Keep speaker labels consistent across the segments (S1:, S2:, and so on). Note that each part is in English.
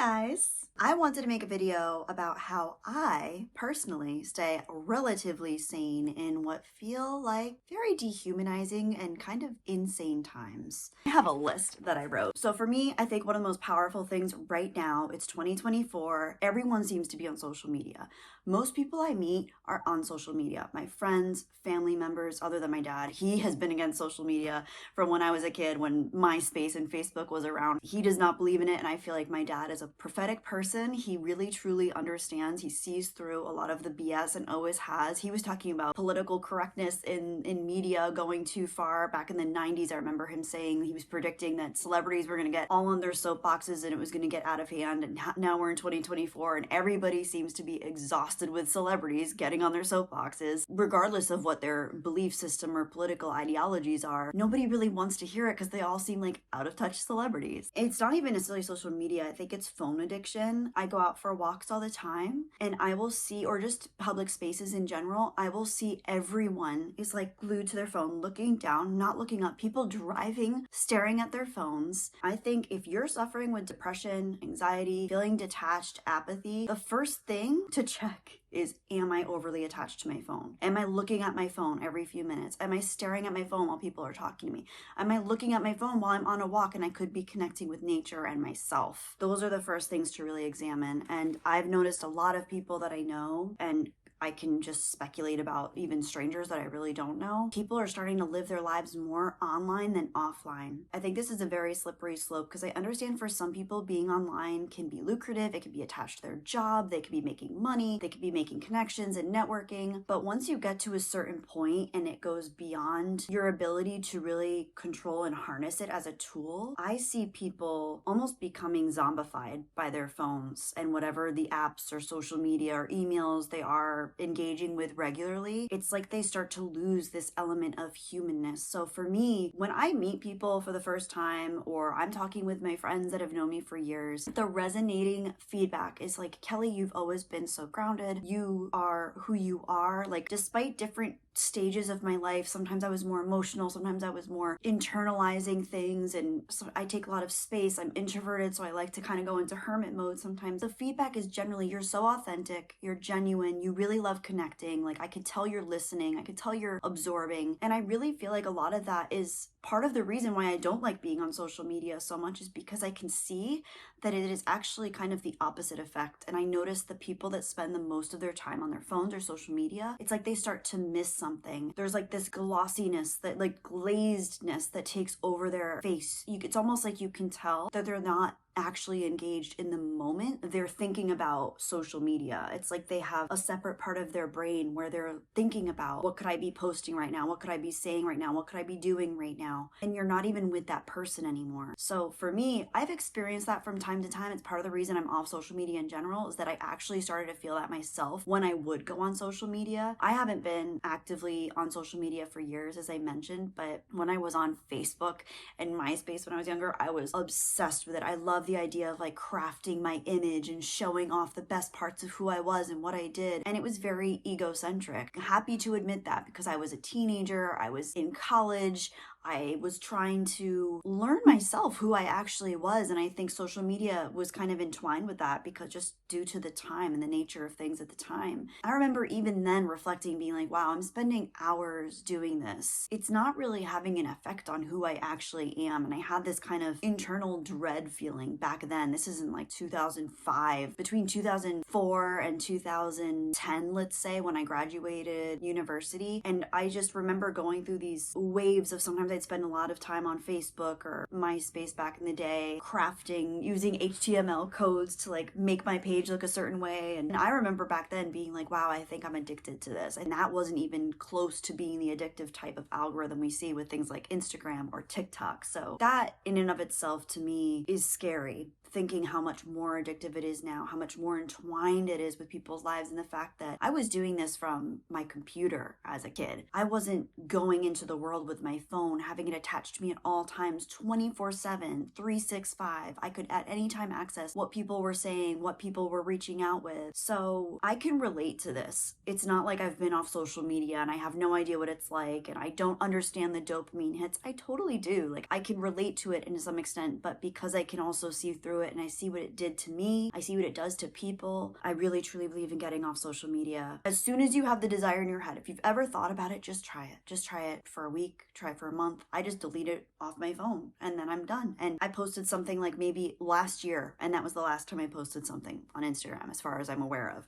S1: guys! I wanted to make a video about how I personally stay relatively sane in what feel like very dehumanizing and kind of insane times. I have a list that I wrote. So for me, I think one of the most powerful things right now, it's 2024, everyone seems to be on social media. Most people I meet are on social media. My friends, family members, other than my dad, he has been against social media from when I was a kid, when MySpace and Facebook was around. He does not believe in it, and I feel like my dad is a prophetic person. He really truly understands. He sees through a lot of the BS and always has. He was talking about political correctness in media going too far back in the 90s. I remember him saying he was predicting that celebrities were going to get all on their soapboxes and it was going to get out of hand. And now we're in 2024 and everybody seems to be exhausted with celebrities getting on their soapboxes, regardless of what their belief system or political ideologies are. Nobody really wants to hear it because they all seem like out of touch celebrities. It's not even necessarily social media. I think it's phone addiction. I go out for walks all the time and I will see, or just public spaces in general, I will see everyone is like glued to their phone, looking down, not looking up, people driving, staring at their phones. I think if you're suffering with depression, anxiety, feeling detached, apathy, the first thing to check is, am I overly attached to my phone? Am I looking at my phone every few minutes? Am I staring at my phone while people are talking to me? Am I looking at my phone while I'm on a walk and I could be connecting with nature and myself? Those are the first things to really examine. And I've noticed a lot of people that I know, and I can just speculate about even strangers that I really don't know. People are starting to live their lives more online than offline. I think this is a very slippery slope because I understand for some people being online can be lucrative. It can be attached to their job. They could be making money. They could be making connections and networking. But once you get to a certain point and it goes beyond your ability to really control and harness it as a tool, I see people almost becoming zombified by their phones and whatever the apps or social media or emails they are engaging with regularly. It's like they start to lose this element of humanness. So for me, when I meet people for the first time or I'm talking with my friends that have known me for years, the resonating feedback is like, Kelly, you've always been so grounded. You are who you are. Like, despite different stages of my life, sometimes I was more emotional, sometimes I was more internalizing things, and so I take a lot of space. I'm introverted, so I like to kind of go into hermit mode sometimes. The feedback is generally, you're so authentic, you're genuine, you really love connecting. Like, I could tell you're listening, I could tell you're absorbing, and I really feel like a lot of that is part of the reason why I don't like being on social media so much, is because I can see that it is actually kind of the opposite effect. And I notice the people that spend the most of their time on their phones or social media, it's like they start to miss something. There's like this glossiness, that like glazedness that takes over their face. It's almost like you can tell that they're not actually engaged in the moment. They're thinking about social media. It's like they have a separate part of their brain where they're thinking about, what could I be posting right now? What could I be saying right now? What could I be doing right now? And you're not even with that person anymore. So for me, I've experienced that from time to time. It's part of the reason I'm off social media in general, is that I actually started to feel that myself when I would go on social media. I haven't been actively on social media for years, as I mentioned, but when I was on Facebook and MySpace when I was younger, I was obsessed with it. I love the idea of like crafting my image and showing off the best parts of who I was and what I did. And it was very egocentric. Happy to admit that, because I was a teenager, I was in college, I was trying to learn myself who I actually was. And I think social media was kind of entwined with that, because just due to the time and the nature of things at the time. I remember even then reflecting, being like, wow, I'm spending hours doing this. It's not really having an effect on who I actually am. And I had this kind of internal dread feeling back then. This is in like 2005, between 2004 and 2010, let's say, when I graduated university. And I just remember going through these waves of, sometimes I'd spend a lot of time on Facebook or MySpace back in the day, crafting, using HTML codes to like make my page look a certain way. And I remember back then being like, wow, I think I'm addicted to this. And that wasn't even close to being the addictive type of algorithm we see with things like Instagram or TikTok. So that in and of itself to me is scary. thinking how much more addictive it is now, how much more entwined it is with people's lives, and the fact that I was doing this from my computer as a kid. I wasn't going into the world with my phone, having it attached to me at all times, 24/7, 365. I could at any time access what people were saying, what people were reaching out with. So I can relate to this. It's not like I've been off social media and I have no idea what it's like and I don't understand the dopamine hits. I totally do. Like, I can relate to it in some extent, but because I can also see through through it and I see what it did to me. I see what it does to people. I really truly believe in getting off social media. As soon as you have the desire in your head, if you've ever thought about it, just try it. Just try it for a week, try it for a month. I just delete it off my phone and then I'm done. And I posted something like maybe last year, and that was the last time I posted something on Instagram as far as I'm aware of.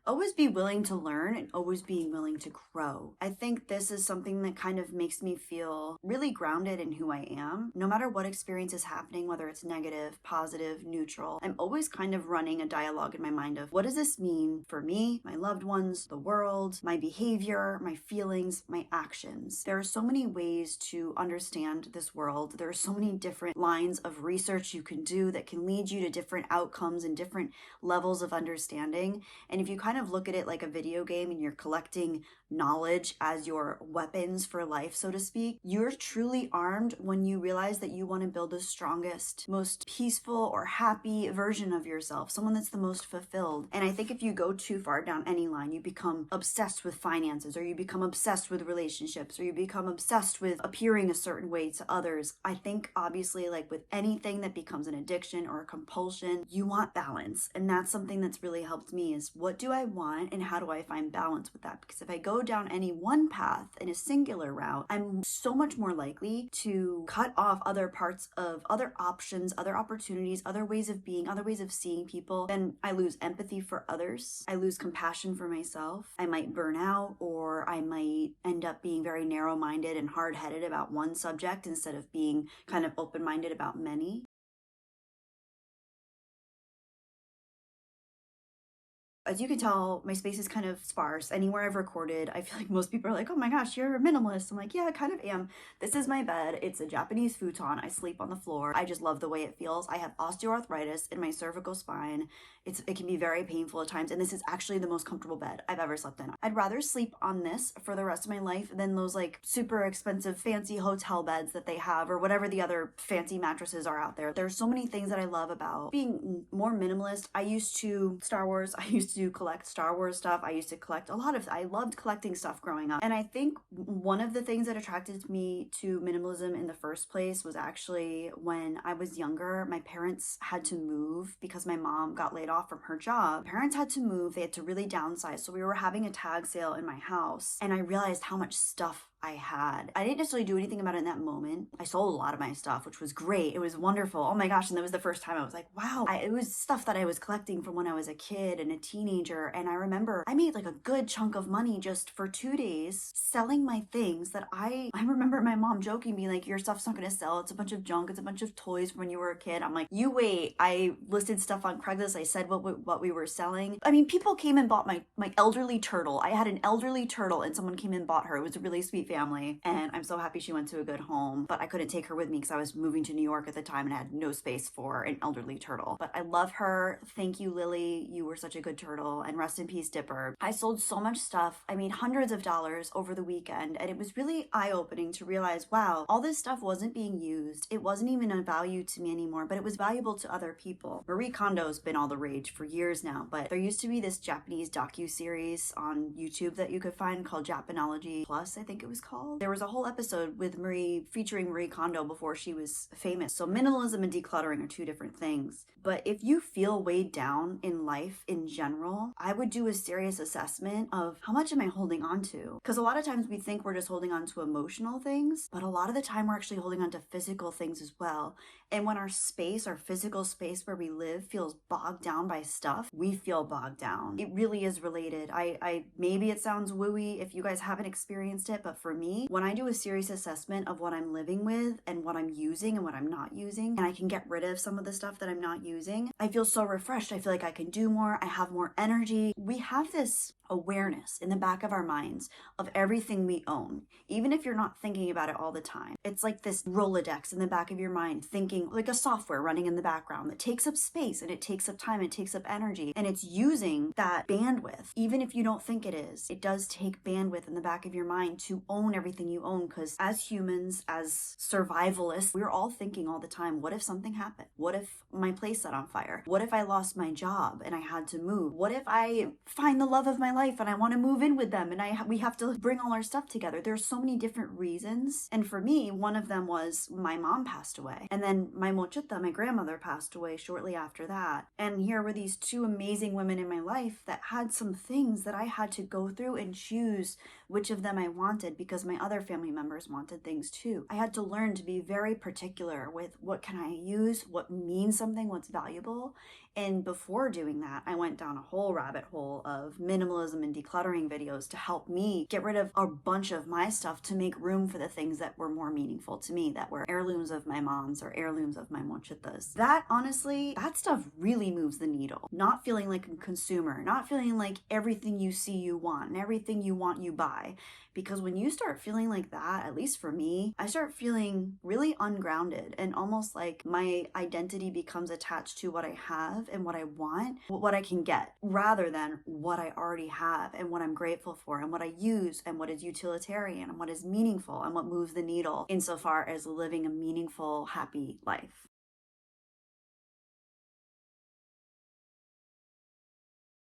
S1: Always be willing to learn and always being willing to grow. I think this is something that kind of makes me feel really grounded in who I am. No matter what experience is happening, whether it's negative, positive, neutral, I'm always kind of running a dialogue in my mind of what does this mean for me, my loved ones, the world, my behavior, my feelings, my actions. There are so many ways to understand this world. There are so many different lines of research you can do that can lead you to different outcomes and different levels of understanding. And if you kind of look at it like a video game and you're collecting knowledge as your weapons for life, so to speak, you're truly armed when you realize that you want to build the strongest, most peaceful or happy version of yourself, someone that's the most fulfilled. And I think if you go too far down any line, you become obsessed with finances, or you become obsessed with relationships, or you become obsessed with appearing a certain way to others. I think obviously, like with anything that becomes an addiction or a compulsion, you want balance. And that's something that's really helped me, is what do I want and how do I find balance with that? Because if I go down any one path in a singular route, I'm so much more likely to cut off other parts of other options, other opportunities, other ways of being, other ways of seeing people. Then I lose empathy for others. I lose compassion for myself. I might burn out, or I might end up being very narrow-minded and hard-headed about one subject instead of being kind of open-minded about many. As you can tell, my space is kind of sparse. Anywhere I've recorded, I feel like most people are like, oh my gosh, you're a minimalist. I'm like, yeah, I kind of am. This is my bed. It's a Japanese futon. I sleep on the floor. I just love the way it feels. I have osteoarthritis in my cervical spine. It can be very painful at times, and this is actually the most comfortable bed I've ever slept in. I'd rather sleep on this for the rest of my life than those like super expensive fancy hotel beds that they have, or whatever the other fancy mattresses are out there. There's so many things that I love about being more minimalist. I used to collect Star Wars stuff. I loved collecting stuff growing up. And I think one of the things that attracted me to minimalism in the first place was actually when I was younger, my parents had to move because my mom got laid off from her job. Parents had to move. They had to really downsize. So we were having a tag sale in my house, and I realized how much stuff I had. I didn't necessarily do anything about it in that moment. I sold a lot of my stuff, which was great. It was wonderful. Oh my gosh. And that was the first time I was like, wow. It was stuff that I was collecting from when I was a kid and a teenager. And I remember I made like a good chunk of money just for 2 days selling my things that I remember my mom joking, being like, your stuff's not going to sell. It's a bunch of junk. It's a bunch of toys from when you were a kid. I'm like, you wait. I listed stuff on Craigslist. I said what we were selling. I mean, people came and bought my elderly turtle. I had an elderly turtle and someone came and bought her. It was a really sweet family, and I'm so happy she went to a good home, but I couldn't take her with me because I was moving to New York at the time and I had no space for an elderly turtle. But I love her. Thank you, Lily. You were such a good turtle, and rest in peace, Dipper. I sold so much stuff. I made hundreds of dollars over the weekend, and it was really eye-opening to realize, wow, all this stuff wasn't being used. It wasn't even of value to me anymore, but it was valuable to other people. Marie Kondo's been all the rage for years now, but there used to be this Japanese docu-series on YouTube that you could find called Japanology Plus, I think it was called. There was a whole episode with featuring Marie Kondo before she was famous. So minimalism and decluttering are two different things. But if you feel weighed down in life in general, I would do a serious assessment of how much am I holding on to? Because a lot of times we think we're just holding on to emotional things, but a lot of the time we're actually holding on to physical things as well. And when our physical space where we live feels bogged down by stuff, we feel bogged down. It really is related. I maybe it sounds wooey if you guys haven't experienced it, but for me, when I do a serious assessment of what I'm living with and what I'm using and what I'm not using, and I can get rid of some of the stuff that I'm not using, I feel so refreshed. I feel like I can do more. I have more energy. We have this awareness in the back of our minds of everything we own, even if you're not thinking about it all the time. It's like this Rolodex in the back of your mind, thinking like a software running in the background that takes up space and it takes up time, it takes up energy, and it's using that bandwidth. Even if you don't think it is, it does take bandwidth in the back of your mind to own everything you own, because as humans, as survivalists, we're all thinking all the time, what if something happened? What if my place set on fire? What if I lost my job and I had to move? What if I find the love of my life life and I want to move in with them and we have to bring all our stuff together. There's so many different reasons. And for me, one of them was my mom passed away. And then my mochita, my grandmother, passed away shortly after that. And here were these two amazing women in my life that had some things that I had to go through and choose which of them I wanted, because my other family members wanted things too. I had to learn to be very particular with what can I use, what means something, what's valuable. And before doing that, I went down a whole rabbit hole of minimalism and decluttering videos to help me get rid of a bunch of my stuff to make room for the things that were more meaningful to me, that were heirlooms of my mom's or heirlooms of my mochitas. That, honestly, that stuff really moves the needle. Not feeling like a consumer, not feeling like everything you see you want and everything you want you buy. Because when you start feeling like that, at least for me, I start feeling really ungrounded and almost like my identity becomes attached to what I have and what I want, what I can get, rather than what I already have and what I'm grateful for and what I use and what is utilitarian and what is meaningful and what moves the needle insofar as living a meaningful, happy life.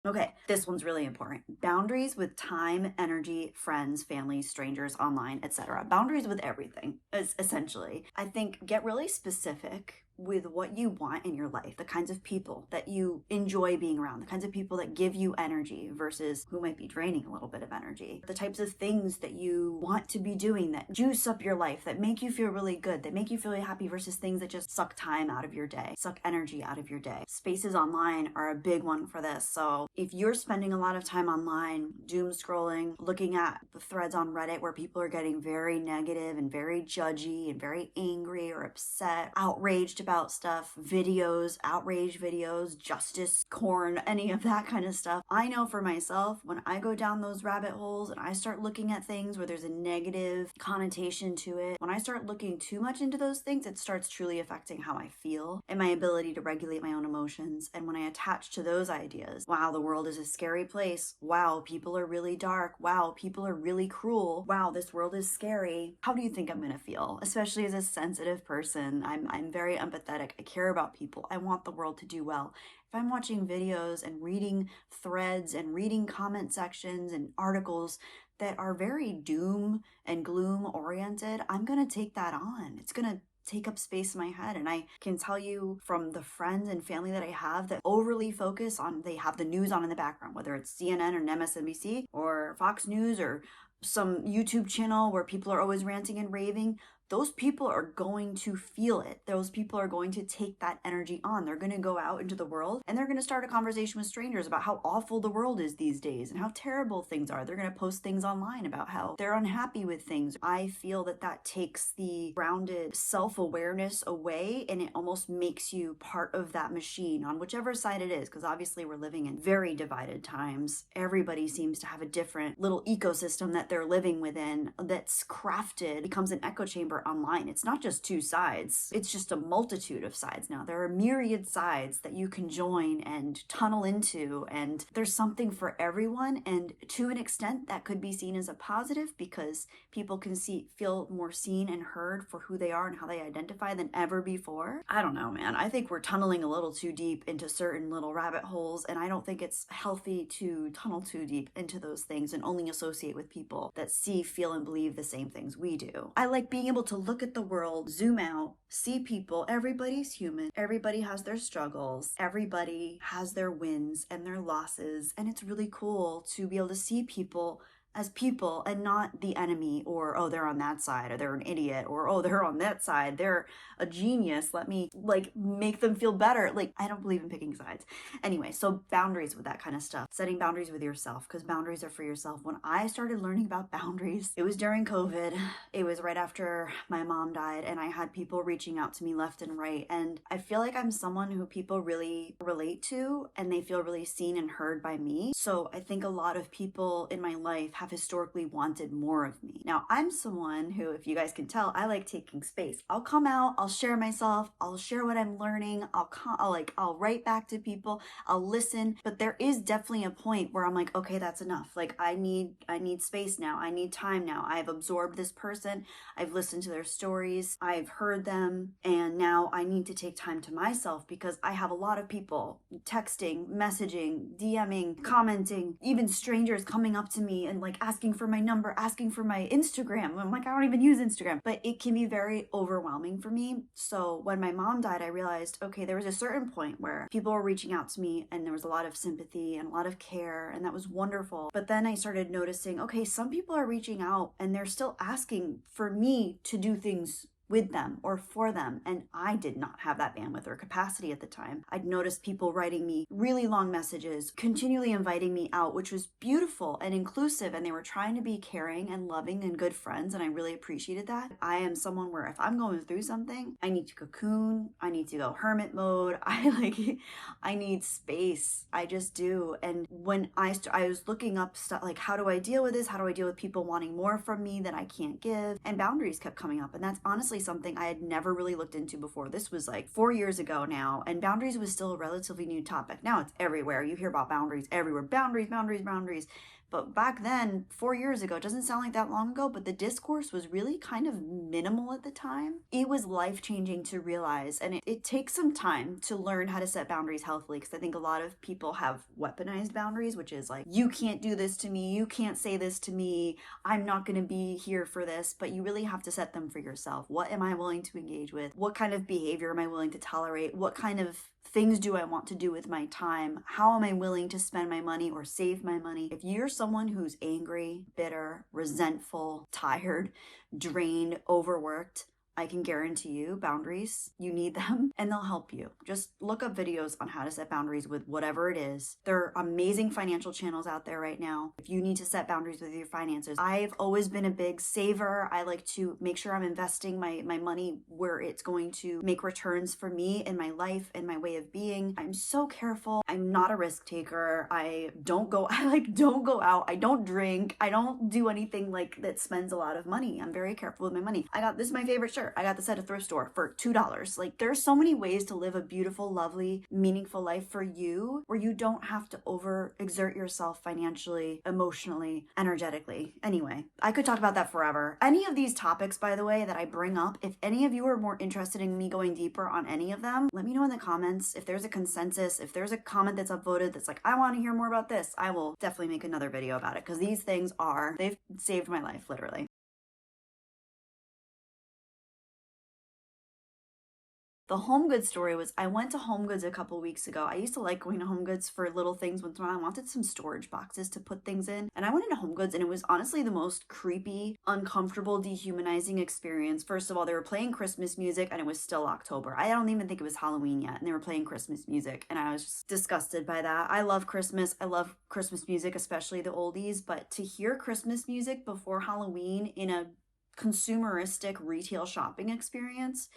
S1: Okay, this one's really important. Boundaries with time, energy, friends, family, strangers, online, etc. Boundaries with everything, essentially. I think get really specific with what you want in your life, the kinds of people that you enjoy being around, the kinds of people that give you energy versus who might be draining a little bit of energy, the types of things that you want to be doing that juice up your life, that make you feel really good, that make you feel really happy versus things that just suck time out of your day, suck energy out of your day. Spaces online are a big one for this. So if you're spending a lot of time online, doom scrolling, looking at the threads on Reddit where people are getting very negative and very judgy and very angry or upset, outraged about stuff, videos, outrage videos, justice corn, any of that kind of stuff. I know for myself, when I go down those rabbit holes and I start looking at things where there's a negative connotation to it, when I start looking too much into those things, it starts truly affecting how I feel and my ability to regulate my own emotions. And when I attach to those ideas, wow, the world is a scary place. Wow, people are really dark. Wow, people are really cruel. Wow, this world is scary. How do you think I'm gonna feel? Especially as a sensitive person, I'm very empathetic. I care about people. I want the world to do well. If I'm watching videos and reading threads and reading comment sections and articles that are very doom and gloom oriented, I'm gonna take that on. It's gonna take up space in my head. And I can tell you from the friends and family that I have that overly focus on, they have the news on in the background, whether it's CNN or MSNBC or Fox News or some YouTube channel where people are always ranting and raving, those people are going to feel it. Those people are going to take that energy on. They're going to go out into the world and they're going to start a conversation with strangers about how awful the world is these days and how terrible things are. They're going to post things online about how they're unhappy with things. I feel that that takes the grounded self-awareness away and it almost makes you part of that machine on whichever side it is, because obviously we're living in very divided times. Everybody seems to have a different little ecosystem that they're living within that's crafted, becomes an echo chamber online. It's not just two sides, it's just a multitude of sides now. There are myriad sides that you can join and tunnel into, and there's something for everyone. And to an extent that could be seen as a positive because people can feel more seen and heard for who they are and how they identify than ever before. I don't know, man. I think we're tunneling a little too deep into certain little rabbit holes, and I don't think it's healthy to tunnel too deep into those things and only associate with people that see, feel, and believe the same things we do. I like being able to look at the world, zoom out, see people. Everybody's human. Everybody has their struggles. Everybody has their wins and their losses. And it's really cool to be able to see people as people and not the enemy, or, oh, they're on that side, or they're an idiot, or, oh, they're on that side, they're a genius, let me make them feel better. I don't believe in picking sides. Anyway, so boundaries with that kind of stuff, setting boundaries with yourself, because boundaries are for yourself. When I started learning about boundaries, it was during COVID. It was right after my mom died, and I had people reaching out to me left and right, and I feel like I'm someone who people really relate to, and they feel really seen and heard by me. So I think a lot of people in my life have historically wanted more of me. Now, I'm someone who, if you guys can tell, I like taking space. I'll come out, I'll share myself, I'll share what I'm learning, I'll write back to people, I'll listen, but there is definitely a point where I'm like, okay, that's enough. Like I need space now. I need time now. I've absorbed this person. I've listened to their stories. I've heard them, and now I need to take time to myself because I have a lot of people texting, messaging, DMing, commenting, even strangers coming up to me and like asking for my number, asking for my Instagram. I'm like, I don't even use Instagram, but it can be very overwhelming for me. So when my mom died, I realized, okay, there was a certain point where people were reaching out to me and there was a lot of sympathy and a lot of care, and that was wonderful. But then I started noticing, okay, some people are reaching out and they're still asking for me to do things with them or for them, and I did not have that bandwidth or capacity at the time. I'd noticed people writing me really long messages, continually inviting me out, which was beautiful and inclusive, and they were trying to be caring and loving and good friends, and I really appreciated that. I am someone where if I'm going through something, I need to cocoon, I need to go hermit mode, I need space. I just do. And when I was looking up stuff like, how do I deal with this? How do I deal with people wanting more from me that I can't give? And boundaries kept coming up, and that's honestly something I had never really looked into before. This was like 4 years ago now, and boundaries was still a relatively new topic. Now it's everywhere. You hear about boundaries everywhere. Boundaries, boundaries, boundaries. But back then, 4 years ago, it doesn't sound like that long ago, but the discourse was really kind of minimal at the time. It was life-changing to realize, and it takes some time to learn how to set boundaries healthily, because I think a lot of people have weaponized boundaries, which is like, you can't do this to me, you can't say this to me, I'm not going to be here for this, but you really have to set them for yourself. What am I willing to engage with? What kind of behavior am I willing to tolerate? What kind of things do I want to do with my time? How am I willing to spend my money or save my money? If you're someone who's angry, bitter, resentful, tired, drained, overworked, I can guarantee you boundaries, you need them, and they'll help you. Just look up videos on how to set boundaries with whatever it is. There are amazing financial channels out there right now. If you need to set boundaries with your finances, I've always been a big saver. I like to make sure I'm investing my money where it's going to make returns for me in my life and my way of being. I'm so careful. I'm not a risk taker. I don't go out. I don't drink. I don't do anything like that spends a lot of money. I'm very careful with my money. This is my favorite shirt. I got this at a thrift store for $2. Like, there's so many ways to live a beautiful, lovely, meaningful life for you where you don't have to overexert yourself financially, emotionally, energetically. Anyway, I could talk about that forever. Any of these topics, by the way, that I bring up, if any of you are more interested in me going deeper on any of them, let me know in the comments. If there's a consensus, if there's a comment that's upvoted that's like, I want to hear more about this, I will definitely make another video about it, because these things they've saved my life, literally. The HomeGoods story was, I went to HomeGoods a couple weeks ago. I used to like going to HomeGoods for little things once in a while. I wanted some storage boxes to put things in. And I went into HomeGoods, and it was honestly the most creepy, uncomfortable, dehumanizing experience. First of all, they were playing Christmas music, and it was still October. I don't even think it was Halloween yet, and they were playing Christmas music, and I was just disgusted by that. I love Christmas. I love Christmas music, especially the oldies, but to hear Christmas music before Halloween in a consumeristic retail shopping experience,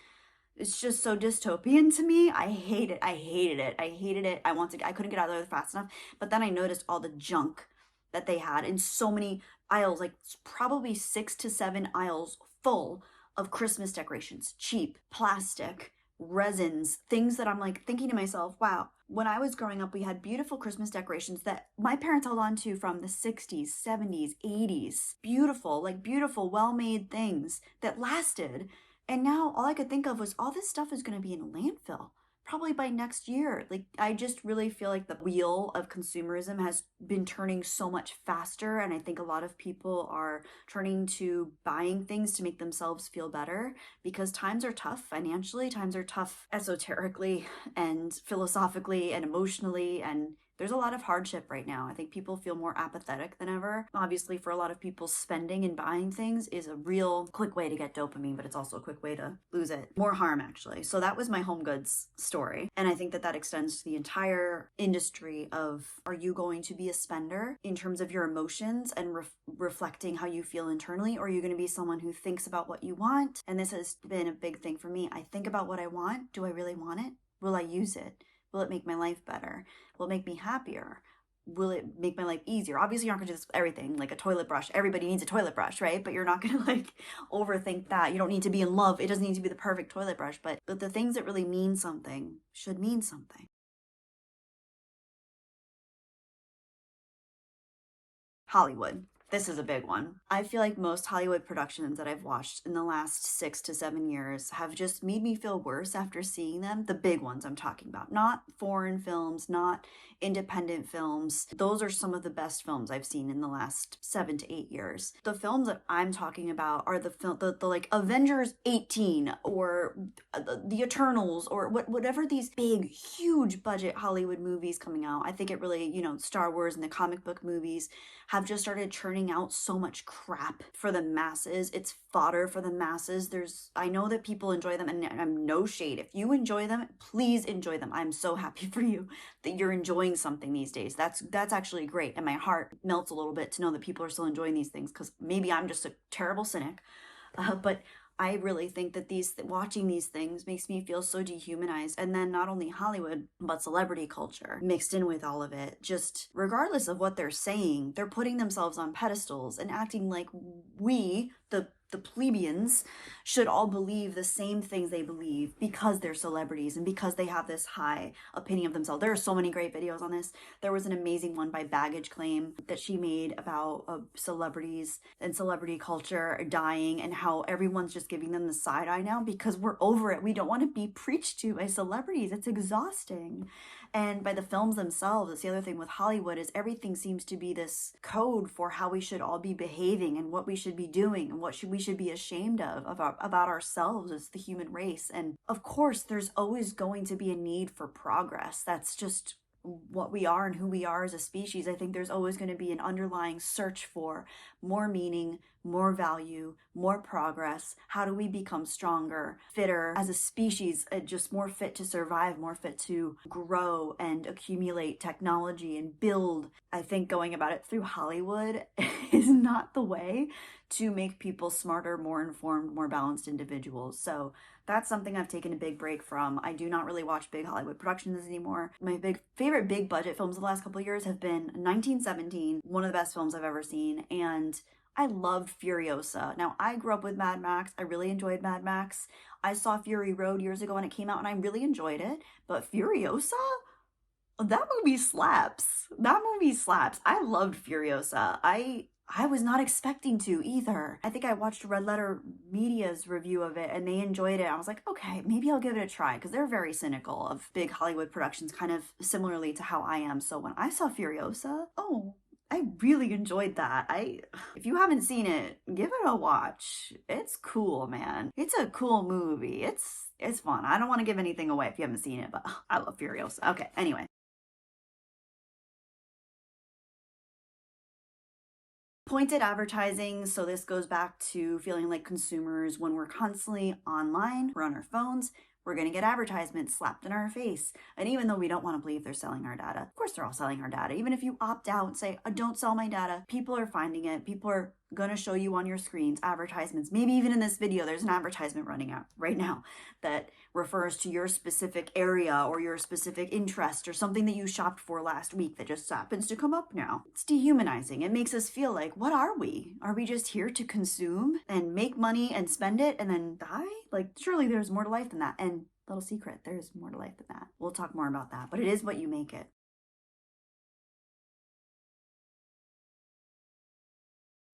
S1: it's just so dystopian to me. I hate it. I hated it. I hated it. I couldn't get out of there fast enough. But then I noticed all the junk that they had in so many aisles, like probably 6 to 7 aisles full of Christmas decorations, cheap, plastic, resins, things that I'm like thinking to myself, wow, when I was growing up, we had beautiful Christmas decorations that my parents held on to from the 60s, 70s, 80s. Beautiful, well-made things that lasted. And now all I could think of was, all this stuff is going to be in a landfill probably by next year. Like, I just really feel like the wheel of consumerism has been turning so much faster. And I think a lot of people are turning to buying things to make themselves feel better, because times are tough financially, times are tough esoterically and philosophically and emotionally, and there's a lot of hardship right now. I think people feel more apathetic than ever. Obviously, for a lot of people, spending and buying things is a real quick way to get dopamine, but it's also a quick way to lose it. More harm, actually. So that was my HomeGoods story. And I think that extends to the entire industry of, are you going to be a spender in terms of your emotions and reflecting how you feel internally? Or are you going to be someone who thinks about what you want? And this has been a big thing for me. I think about what I want. Do I really want it? Will I use it? Will it make my life better? Will it make me happier? will it make my life easier? Obviously, you're not gonna do this with everything, like a toilet brush. Everybody needs a toilet brush, right? But you're not gonna like overthink that. You don't need to be in love. It doesn't need to be the perfect toilet brush, but the things that really mean something should mean something. Hollywood. This is a big one. I feel like most Hollywood productions that I've watched in the last 6 to 7 years have just made me feel worse after seeing them. The big ones I'm talking about, not foreign films, not independent films. Those are some of the best films I've seen in the last 7 to 8 years. The films that I'm talking about are the like Avengers 18 or the Eternals or whatever these big, huge budget Hollywood movies coming out. I think it really, Star Wars and the comic book movies have just started churning out so much crap for the masses. It's fodder for the masses. I know that people enjoy them, and I'm no shade. If you enjoy them, please enjoy them. I'm so happy for you that you're enjoying something these days. That's actually great, and my heart melts a little bit to know that people are still enjoying these things, because maybe I'm just a terrible cynic, but I really think that watching these things makes me feel so dehumanized. And then not only Hollywood, but celebrity culture mixed in with all of it. Just regardless of what they're saying, they're putting themselves on pedestals and acting like we, the plebeians, should all believe the same things they believe because they're celebrities and because they have this high opinion of themselves. There are so many great videos on this. There was an amazing one by Baggage Claim that she made about celebrities and celebrity culture dying, and how everyone's just giving them the side eye now because we're over it. We don't want to be preached to by celebrities. It's exhausting. And by the films themselves, it's the other thing with Hollywood, is everything seems to be this code for how we should all be behaving and what we should be doing and what we should be ashamed of about ourselves as the human race. And of course, there's always going to be a need for progress. That's just what we are and who we are as a species. I think there's always going to be an underlying search for more meaning, more value, more progress. How do we become stronger, fitter as a species, just more fit to survive, more fit to grow and accumulate technology and build? I think going about it through Hollywood is not the way to make people smarter, more informed, more balanced individuals. So that's something I've taken a big break from. I do not really watch big Hollywood productions anymore. My favorite big budget films of the last couple of years have been 1917, one of the best films I've ever seen, and I loved Furiosa. Now, I grew up with Mad Max. I really enjoyed Mad Max. I saw Fury Road years ago when it came out, and I really enjoyed it. But Furiosa? That movie slaps. That movie slaps. I loved Furiosa. I was not expecting to either. I think I watched Red Letter Media's review of it and they enjoyed it. I was like, okay, maybe I'll give it a try, because they're very cynical of big Hollywood productions, kind of similarly to how I am. So when I saw Furiosa, I really enjoyed that. If you haven't seen it, give it a watch. It's cool, man. It's a cool movie. It's fun. I don't want to give anything away if you haven't seen it, but I love Furiosa. Okay, anyway. Pointed advertising. So this goes back to feeling like consumers when we're constantly online, we're on our phones, we're going to get advertisements slapped in our face. And even though we don't want to believe they're selling our data, of course they're all selling our data. Even if you opt out and say, don't sell my data, people are finding it. People are going to show you on your screens advertisements. Maybe even in this video, there's an advertisement running out right now that refers to your specific area or your specific interest or something that you shopped for last week that just happens to come up now. It's dehumanizing. It makes us feel like, what are we? Are we just here to consume and make money and spend it and then die? Like, surely there's more to life than that. And little secret, there's more to life than that. We'll talk more about that, but it is what you make it.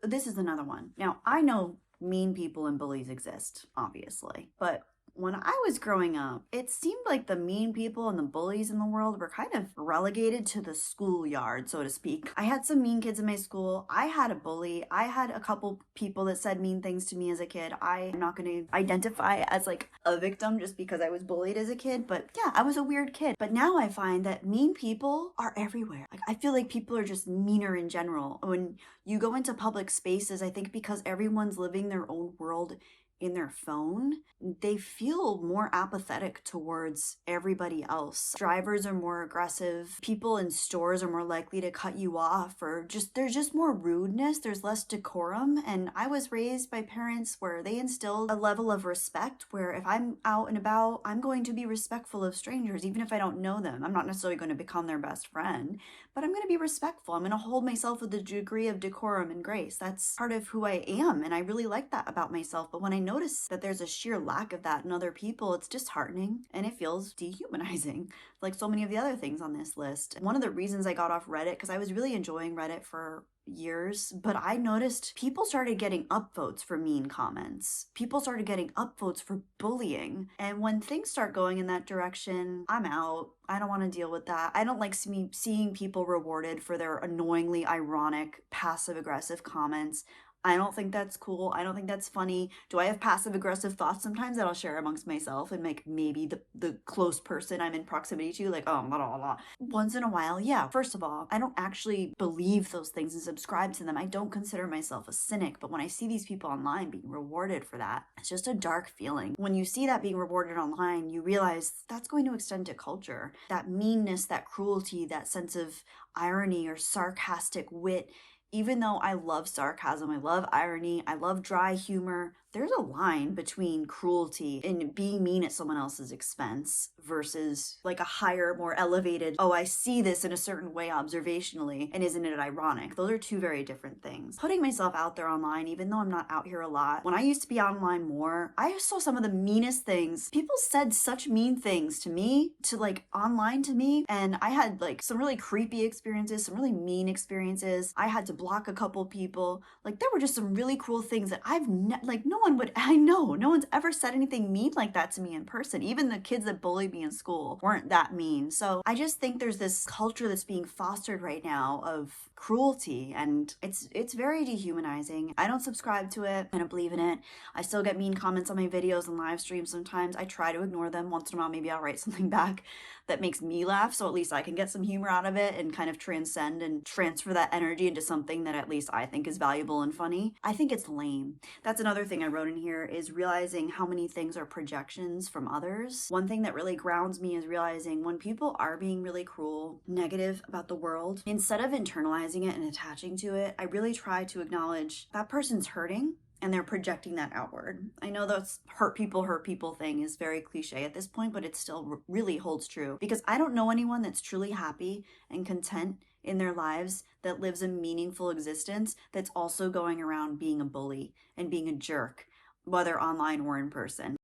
S1: This is another one. Now, I know mean people and bullies exist, obviously, but when I was growing up, it seemed like the mean people and the bullies in the world were kind of relegated to the schoolyard, so to speak. I had some mean kids in my school. I had a bully. I had a couple people that said mean things to me as a kid. I'm not going to identify as like a victim just because I was bullied as a kid, but yeah, I was a weird kid. But now I find that mean people are everywhere. Like, I feel like people are just meaner in general. When you go into public spaces, I think because everyone's living their own world in their phone, they feel more apathetic towards everybody else. Drivers are more aggressive. People in stores are more likely to cut you off, or there's just more rudeness. There's less decorum. And I was raised by parents where they instilled a level of respect where if I'm out and about, I'm going to be respectful of strangers, even if I don't know them. I'm not necessarily going to become their best friend, but I'm going to be respectful. I'm going to hold myself with a degree of decorum and grace. That's part of who I am, and I really like that about myself. But when I notice that there's a sheer lack of that in other people, it's disheartening and it feels dehumanizing, like so many of the other things on this list. One of the reasons I got off Reddit, because I was really enjoying Reddit for years, but I noticed people started getting upvotes for mean comments. People started getting upvotes for bullying. And when things start going in that direction, I'm out. I don't want to deal with that. I don't like seeing people rewarded for their annoyingly ironic, passive-aggressive comments. I don't think that's cool. I don't think that's funny. Do I have passive aggressive thoughts sometimes that I'll share amongst myself and make maybe the close person I'm in proximity to, like, oh, blah, blah, blah. Once in a while, yeah. First of all, I don't actually believe those things and subscribe to them. I don't consider myself a cynic, but when I see these people online being rewarded for that, it's just a dark feeling. When you see that being rewarded online, you realize that's going to extend to culture. That meanness, that cruelty, that sense of irony or sarcastic wit. Even though I love sarcasm, I love irony, I love dry humor, there's a line between cruelty and being mean at someone else's expense versus like a higher, more elevated, oh, I see this in a certain way observationally, and isn't it ironic? Those are two very different things. Putting myself out there online, even though I'm not out here a lot, when I used to be online more, I saw some of the meanest things. People said such mean things to me, to like online to me, and I had like some really creepy experiences, some really mean experiences. I had to block a couple people. Like there were just some really cruel things that no one's ever said anything mean like that to me in person. Even the kids that bullied me in school weren't that mean. So I just think there's this culture that's being fostered right now of cruelty, and it's very dehumanizing. I don't subscribe to it. I don't believe in it. I still get mean comments on my videos and live streams sometimes. I try to ignore them. Once in a while, maybe I'll write something back that makes me laugh, so at least I can get some humor out of it and kind of transcend and transfer that energy into something that at least I think is valuable and funny. I think it's lame. That's another thing I wrote in here, is realizing how many things are projections from others. One thing that really grounds me is realizing when people are being really cruel, negative about the world, instead of internalizing it and attaching to it, I really try to acknowledge that person's hurting and they're projecting that outward. I know that's hurt people thing is very cliche at this point, but it still really holds true, because I don't know anyone that's truly happy and content in their lives that lives a meaningful existence that's also going around being a bully and being a jerk, whether online or in person.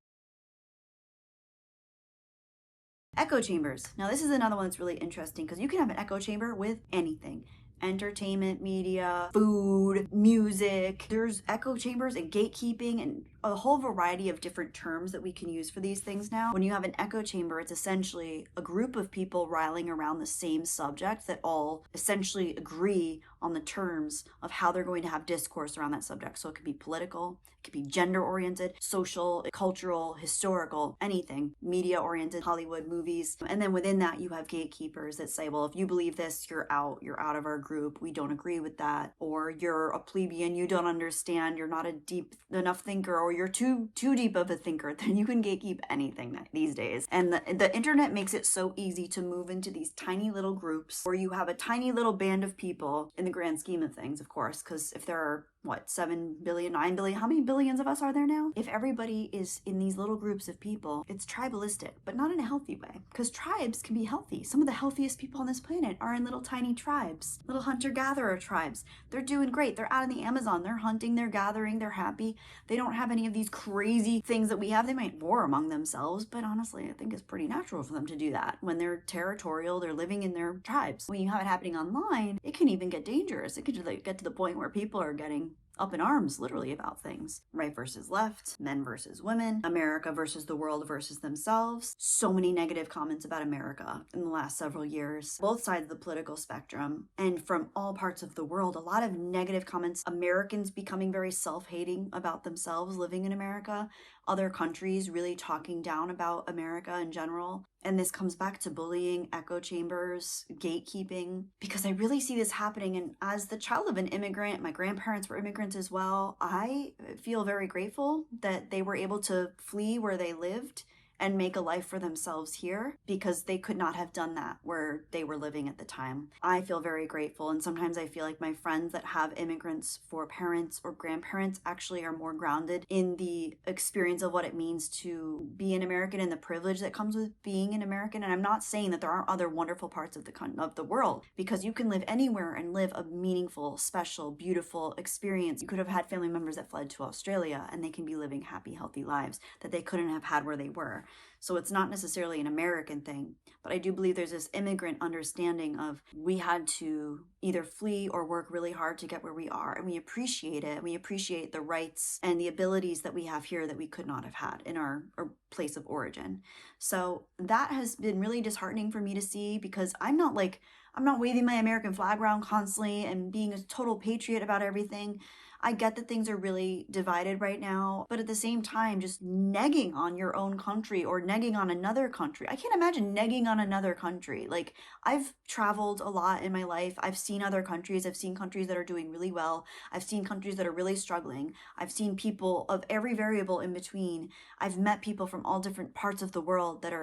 S1: Echo chambers. Now this is another one that's really interesting, because you can have an echo chamber with anything. Entertainment, media, food, music. There's echo chambers and gatekeeping and a whole variety of different terms that we can use for these things now. When you have an echo chamber, it's essentially a group of people riling around the same subject that all essentially agree on the terms of how they're going to have discourse around that subject. So it could be political, it could be gender-oriented, social, cultural, historical, anything, media-oriented, Hollywood, movies. And then within that, you have gatekeepers that say, well, if you believe this, you're out of our group, we don't agree with that. Or you're a plebeian, you don't understand, you're not a deep enough thinker, or you're too deep of a thinker. Then you can gatekeep anything these days. And the internet makes it so easy to move into these tiny little groups where you have a tiny little band of people in the grand scheme of things, of course, because if there are 7 billion, 9 billion, how many billions of us are there now? If everybody is in these little groups of people, it's tribalistic, but not in a healthy way, because tribes can be healthy. Some of the healthiest people on this planet are in little tiny tribes, little hunter-gatherer tribes. They're doing great. They're out in the Amazon. They're hunting, they're gathering, they're happy. They don't have any of these crazy things that we have. They might war among themselves, but honestly, I think it's pretty natural for them to do that. When they're territorial, they're living in their tribes. When you have it happening online, it can even get dangerous. It could get to the point where people are getting up in arms, literally, about things. Right versus left, men versus women, America versus the world versus themselves. So many negative comments about America in the last several years. Both sides of the political spectrum and from all parts of the world. A lot of negative comments. Americans becoming very self-hating about themselves living in America. Other countries really talking down about America in general. And this comes back to bullying, echo chambers, gatekeeping, because I really see this happening. And as the child of an immigrant, my grandparents were immigrants, immigrants as well. I feel very grateful that they were able to flee where they lived and make a life for themselves here, because they could not have done that where they were living at the time. I feel very grateful, and sometimes I feel like my friends that have immigrants for parents or grandparents actually are more grounded in the experience of what it means to be an American and the privilege that comes with being an American. And I'm not saying that there aren't other wonderful parts of the world, because you can live anywhere and live a meaningful, special, beautiful experience. You could have had family members that fled to Australia and they can be living happy, healthy lives that they couldn't have had where they were. So it's not necessarily an American thing, but I do believe there's this immigrant understanding of we had to either flee or work really hard to get where we are, and we appreciate it. We appreciate the rights and the abilities that we have here that we could not have had in our place of origin. So that has been really disheartening for me to see, because I'm not waving my American flag around constantly and being a total patriot about everything. I get that things are really divided right now, but at the same time, just negging on your own country or negging on another country. I can't imagine negging on another country. Like, I've traveled a lot in my life. I've seen other countries. I've seen countries that are doing really well. I've seen countries that are really struggling. I've seen people of every variable in between. I've met people from all different parts of the world that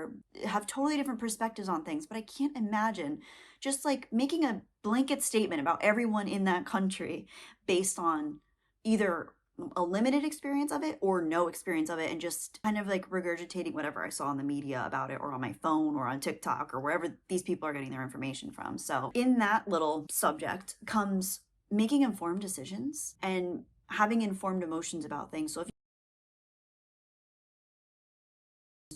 S1: have totally different perspectives on things, but I can't imagine just like making a blanket statement about everyone in that country based on either a limited experience of it or no experience of it, and just kind of like regurgitating whatever I saw in the media about it, or on my phone, or on TikTok, or wherever these people are getting their information from. So in that little subject comes making informed decisions and having informed emotions about things. So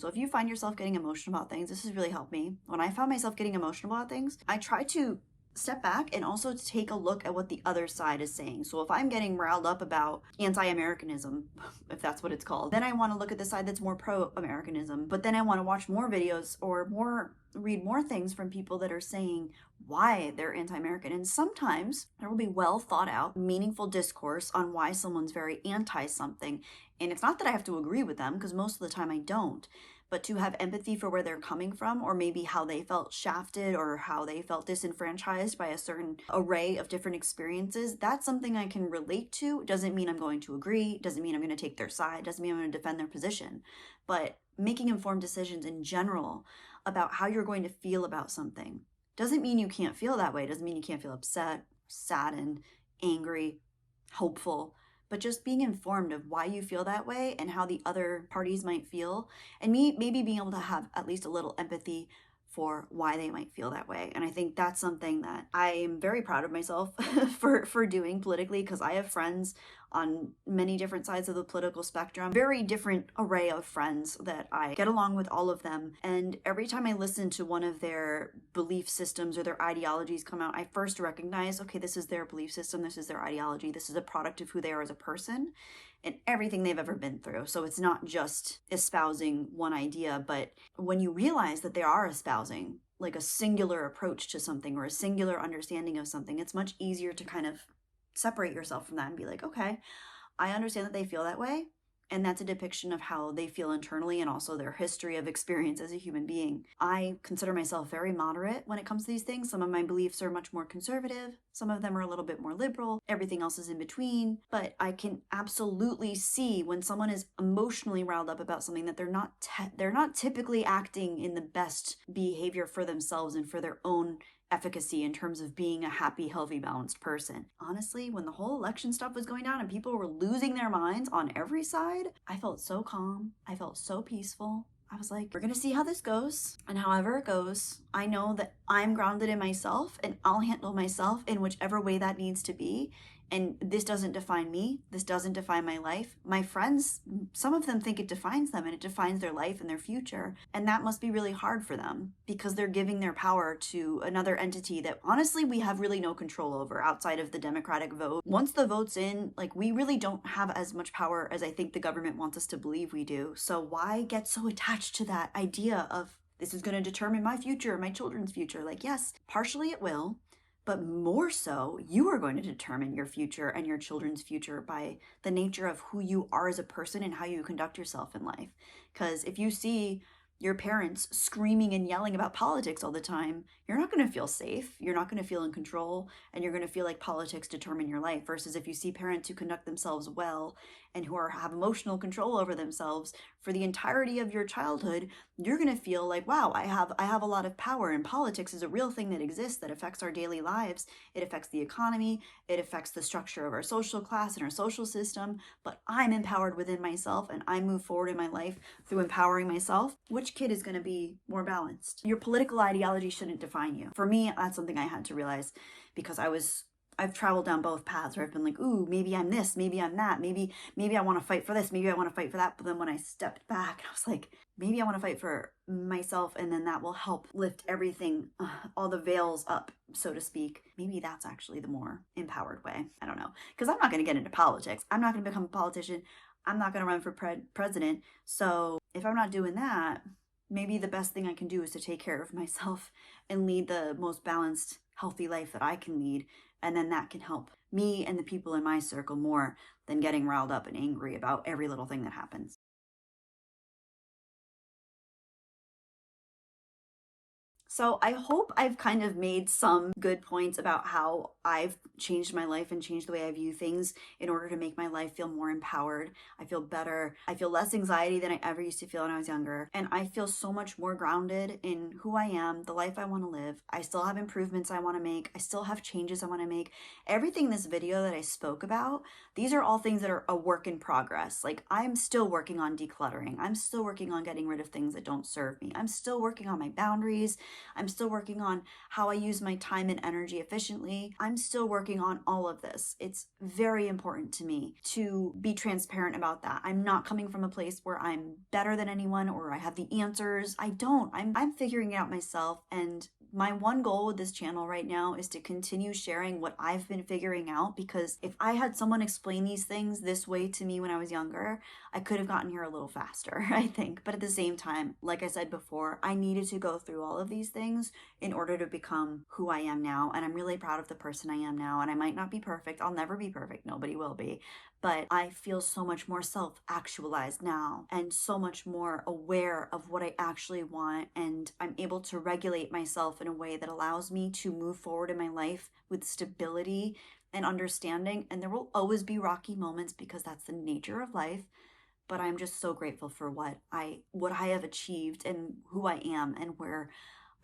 S1: if you find yourself getting emotional about things, this has really helped me. When I found myself getting emotional about things, I try to step back and also take a look at what the other side is saying. So if I'm getting riled up about anti-Americanism, if that's what it's called, then I want to look at the side that's more pro-Americanism. But then I want to watch more videos or read more things from people that are saying why they're anti-American. And sometimes there will be well thought out, meaningful discourse on why someone's very anti something. And it's not that I have to agree with them, because most of the time I don't, but to have empathy for where they're coming from, or maybe how they felt shafted or how they felt disenfranchised by a certain array of different experiences, that's something I can relate to. Doesn't mean I'm going to agree, doesn't mean I'm going to take their side, doesn't mean I'm going to defend their position. But making informed decisions in general about how you're going to feel about something doesn't mean you can't feel that way, doesn't mean you can't feel upset, saddened, angry, hopeful, but just being informed of why you feel that way and how the other parties might feel, and maybe being able to have at least a little empathy for why they might feel that way. And I think that's something that I am very proud of myself for doing politically, because I have friends on many different sides of the political spectrum, very different array of friends that I get along with all of them. And every time I listen to one of their belief systems or their ideologies come out, I first recognize, okay, this is their belief system, this is their ideology, this is a product of who they are as a person and everything they've ever been through. So it's not just espousing one idea, but when you realize that they are espousing like a singular approach to something or a singular understanding of something, it's much easier to kind of separate yourself from that and be like, okay, I understand that they feel that way. And that's a depiction of how they feel internally and also their history of experience as a human being. I consider myself very moderate when it comes to these things. Some of my beliefs are much more conservative. Some of them are a little bit more liberal. Everything else is in between. But I can absolutely see when someone is emotionally riled up about something that they're not typically acting in the best behavior for themselves and for their own efficacy in terms of being a happy, healthy, balanced person. Honestly, when the whole election stuff was going down and people were losing their minds on every side, I felt so calm. I felt so peaceful. I was like, we're gonna see how this goes, and however it goes, I know that I'm grounded in myself and I'll handle myself in whichever way that needs to be. And this doesn't define me. This doesn't define my life. My friends, some of them think it defines them and it defines their life and their future. And that must be really hard for them because they're giving their power to another entity that honestly we have really no control over outside of the democratic vote. Once the vote's in, like, we really don't have as much power as I think the government wants us to believe we do. So why get so attached to that idea of this is going to determine my future, my children's future? Like, yes, partially it will. But more so, you are going to determine your future and your children's future by the nature of who you are as a person and how you conduct yourself in life. Because if you see your parents screaming and yelling about politics all the time, you're not going to feel safe. You're not going to feel in control, and you're going to feel like politics determine your life. Versus if you see parents who conduct themselves well and who have emotional control over themselves for the entirety of your childhood, you're going to feel like, wow, I have a lot of power, and politics is a real thing that exists that affects our daily lives. It affects the economy, it affects the structure of our social class and our social system, but I'm empowered within myself and I move forward in my life through empowering myself. Which kid is going to be more balanced? Your political ideology shouldn't define you. For me, that's something I had to realize, because I've traveled down both paths where I've been like, ooh, maybe I'm this, maybe I'm that, maybe I want to fight for this, maybe I want to fight for that. But then when I stepped back, I was like, maybe I want to fight for myself, and then that will help lift everything, all the veils up, so to speak. Maybe that's actually the more empowered way. I don't know, because I'm not going to get into politics. I'm not going to become a politician. I'm not going to run for president. So if I'm not doing that, maybe the best thing I can do is to take care of myself and lead the most balanced, healthy life that I can lead. And then that can help me and the people in my circle more than getting riled up and angry about every little thing that happens. So I hope I've kind of made some good points about how I've changed my life and changed the way I view things in order to make my life feel more empowered. I feel better. I feel less anxiety than I ever used to feel when I was younger. And I feel so much more grounded in who I am, the life I want to live. I still have improvements I want to make. I still have changes I want to make. Everything in this video that I spoke about, these are all things that are a work in progress. Like, I'm still working on decluttering. I'm still working on getting rid of things that don't serve me. I'm still working on my boundaries. I'm still working on how I use my time and energy efficiently. I'm still working on all of this. It's very important to me to be transparent about that. I'm not coming from a place where I'm better than anyone or I have the answers. I don't. I'm figuring it out myself, and my one goal with this channel right now is to continue sharing what I've been figuring out, because if I had someone explain these things this way to me when I was younger, I could have gotten here a little faster, I think. But at the same time, like I said before, I needed to go through all of these things in order to become who I am now. And I'm really proud of the person I am now. And I might not be perfect. I'll never be perfect. Nobody will be. But I feel so much more self-actualized now and so much more aware of what I actually want. And I'm able to regulate myself in a way that allows me to move forward in my life with stability and understanding. And there will always be rocky moments because that's the nature of life. But I'm just so grateful for what I have achieved and who I am and where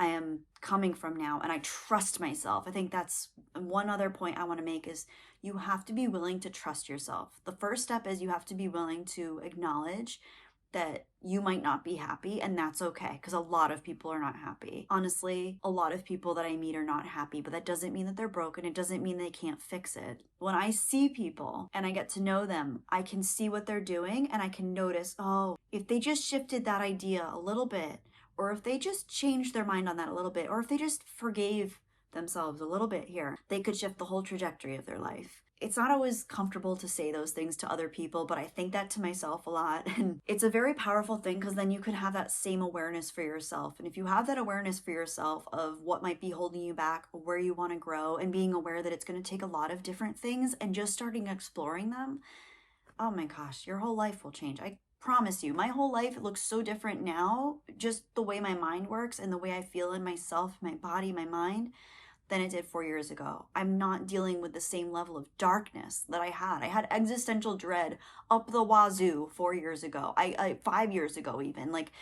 S1: I am coming from now, and I trust myself. I think that's one other point I want to make is you have to be willing to trust yourself. The first step is you have to be willing to acknowledge that you might not be happy, and that's okay, because a lot of people are not happy. Honestly, a lot of people that I meet are not happy, but that doesn't mean that they're broken. It doesn't mean they can't fix it. When I see people and I get to know them, I can see what they're doing and I can notice, oh, if they just shifted that idea a little bit, or if they just changed their mind on that a little bit, or if they just forgave themselves a little bit here, they could shift the whole trajectory of their life. It's not always comfortable to say those things to other people, but I think that to myself a lot. And it's a very powerful thing, because then you can have that same awareness for yourself. And if you have that awareness for yourself of what might be holding you back, where you want to grow, and being aware that it's going to take a lot of different things and just starting exploring them, oh my gosh, your whole life will change. I promise you, my whole life looks so different now, just the way my mind works and the way I feel in myself, my body, my mind, than it did 4 years ago. I'm not dealing with the same level of darkness that I had. I had existential dread up the wazoo 4 years ago. I 5 years ago even. Like,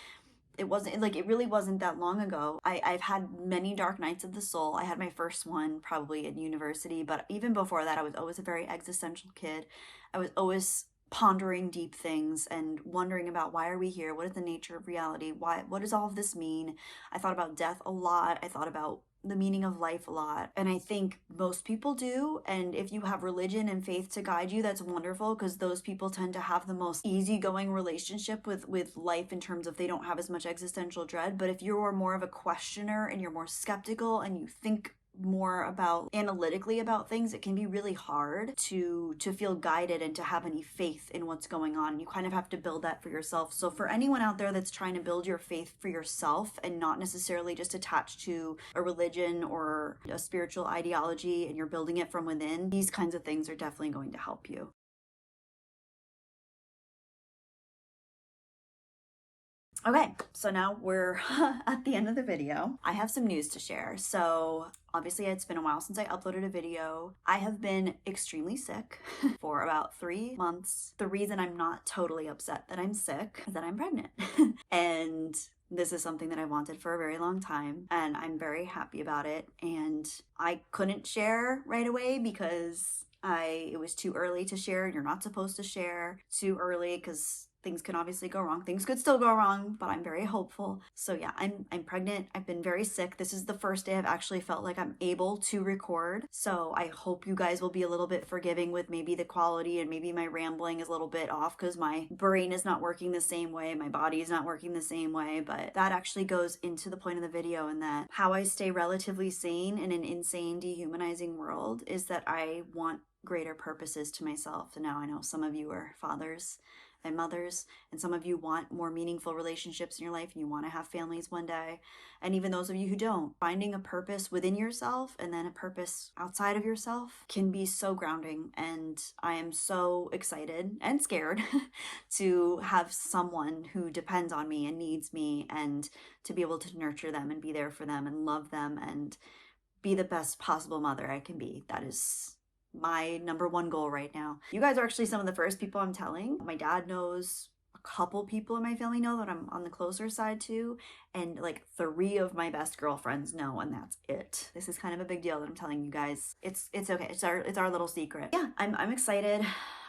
S1: it wasn't like, it really wasn't that long ago. I've had many dark nights of the soul. I had my first one probably in university, but even before that, I was always a very existential kid. I was always pondering deep things and wondering about, why are we here? What is the nature of reality? What does all of this mean? I thought about death a lot. I thought about the meaning of life a lot. And I think most people do. And if you have religion and faith to guide you, that's wonderful, because those people tend to have the most easygoing relationship with life in terms of they don't have as much existential dread. But if you're more of a questioner and you're more skeptical and you think more about analytically about things, it can be really hard to feel guided and to have any faith in what's going on. You kind of have to build that for yourself. So for anyone out there that's trying to build your faith for yourself and not necessarily just attached to a religion or a spiritual ideology, and you're building it from within, these kinds of things are definitely going to help you. Okay, so now we're at the end of the video. I have some news to share. So obviously it's been a while since I uploaded a video. I have been extremely sick for about 3 months. The reason I'm not totally upset that I'm sick is that I'm pregnant. And this is something that I wanted for a very long time, and I'm very happy about it. And I couldn't share right away because it was too early to share. You're not supposed to share too early because things can obviously go wrong. Things could still go wrong, but I'm very hopeful. So yeah, I'm pregnant. I've been very sick. This is the first day I've actually felt like I'm able to record. So I hope you guys will be a little bit forgiving with maybe the quality, and maybe my rambling is a little bit off because my brain is not working the same way. My body is not working the same way, but that actually goes into the point of the video, and that how I stay relatively sane in an insane, dehumanizing world is that I want greater purposes to myself. And now I know some of you are fathers and mothers, and some of you want more meaningful relationships in your life, and you want to have families one day. And even those of you who don't, finding a purpose within yourself and then a purpose outside of yourself can be so grounding. And I am so excited and scared to have someone who depends on me and needs me, and to be able to nurture them and be there for them and love them and be the best possible mother I can be. That is my number one goal right now. You guys are actually some of the first people I'm telling. My dad knows, a couple people in my family know that I'm on the closer side too, and like 3 of my best girlfriends know, and that's it. This is kind of a big deal that I'm telling you guys. It's okay. It's our little secret. Yeah, I'm excited.